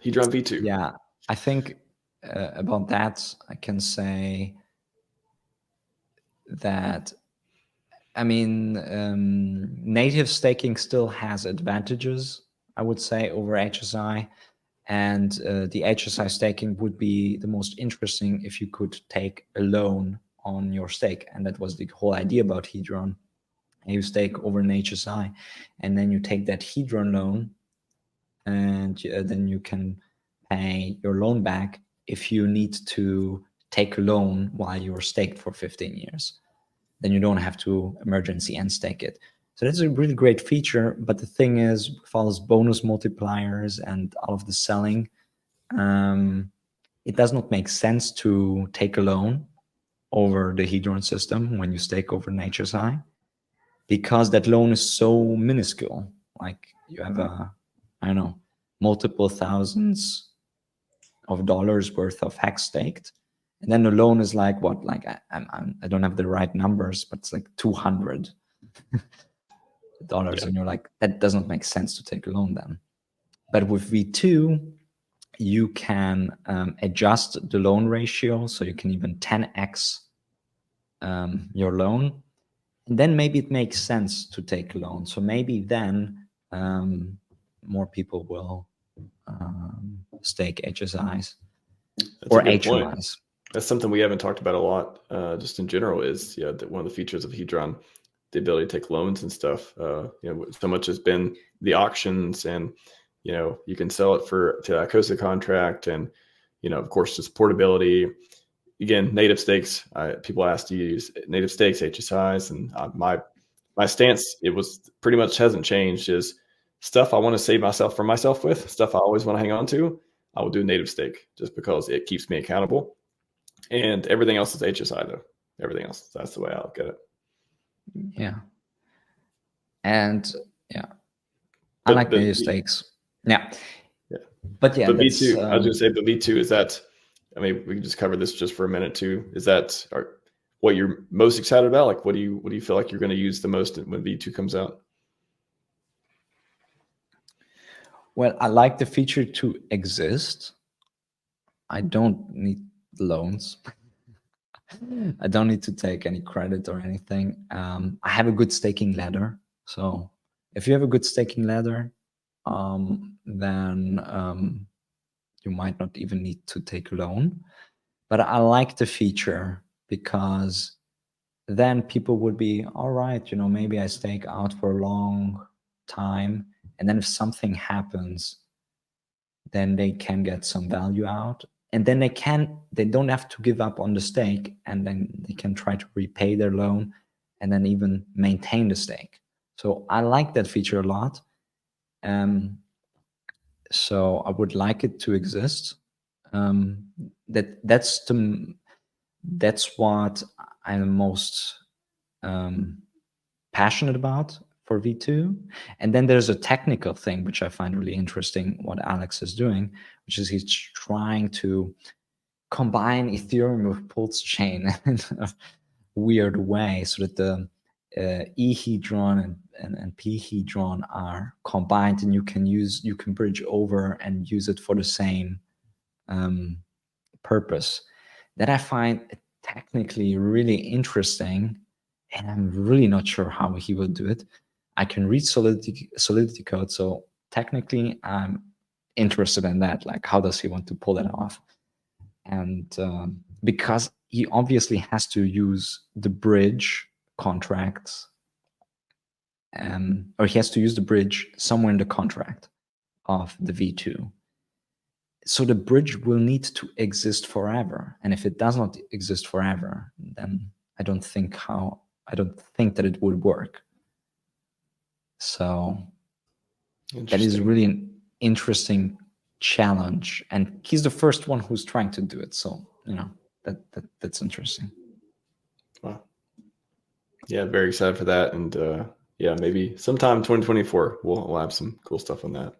Hedron V2. Yeah, I think about that, I can say that, I mean, native staking still has advantages, I would say, over HSI. And the HSI staking would be the most interesting if you could take a loan on your stake. And that was the whole idea about Hedron. You stake over an HSI, and then you take that Hedron loan, and then you can pay your loan back if you need to take a loan while you're staked for 15 years. Then you don't have to emergency end stake it. So that's a really great feature. But the thing is, with all those bonus multipliers and all of the selling, it does not make sense to take a loan over the Hedron system when you stake over an HSI, because that loan is so minuscule. Like you have I don't know, multiple thousands of dollars worth of hex staked. And then the loan is like what? Like I don't have the right numbers, but it's like $200. And you're like, that doesn't make sense to take a loan then. But with V2, you can adjust the loan ratio, so you can even 10x your loan. And then maybe it makes sense to take a loan. So maybe then more people will stake HSIs or HMIs. That's something we haven't talked about a lot, just in general, is one of the features of Hedron, the ability to take loans and stuff. So much has been the auctions, and you can sell it to ICOSA contract, and of course just portability. Again, native stakes. People ask to use native stakes, HSIs, and my stance, it was pretty much hasn't changed. Is stuff I want to save myself from myself with, stuff I always want to hang on to, I will do native stake just because it keeps me accountable. And everything else is HSI though. Everything else, that's the way I look at it. Yeah. And I like native stakes. Yeah. But yeah, but V2, I was going to say, but V2 is that, I mean, we can just cover this just for a minute too. Is that what you're most excited about? Like, what do you feel like you're going to use the most when V2 comes out? Well, I like the feature to exist. I don't need loans. I don't need to take any credit or anything. I have a good staking ladder. So if you have a good staking ladder, then you might not even need to take a loan. But I like the feature because then people would be, all right, maybe I stake out for a long time. And then if something happens, then they can get some value out. And then they don't have to give up on the stake, and then they can try to repay their loan and then even maintain the stake. So I like that feature a lot. So I would like it to exist. That's what I'm most passionate about for V2. And then there's a technical thing which I find really interesting, what Alex is doing, which is he's trying to combine Ethereum with PulseChain in a weird way, so that the E-Hedron and P-Hedron are combined, and you can bridge over and use it for the same purpose. That I find technically really interesting, and I'm really not sure how he will do it. I can read Solidity code, so technically I'm interested in that. Like, how does he want to pull that off? And because he obviously has to use the bridge contracts, or he has to use the bridge somewhere in the contract of the V2. So the bridge will need to exist forever. And if it does not exist forever, then I don't think that it would work. So that is really an interesting challenge, and he's the first one who's trying to do it. So that's interesting. Wow. Yeah, very excited for that. And maybe sometime 2024 we'll have some cool stuff on that.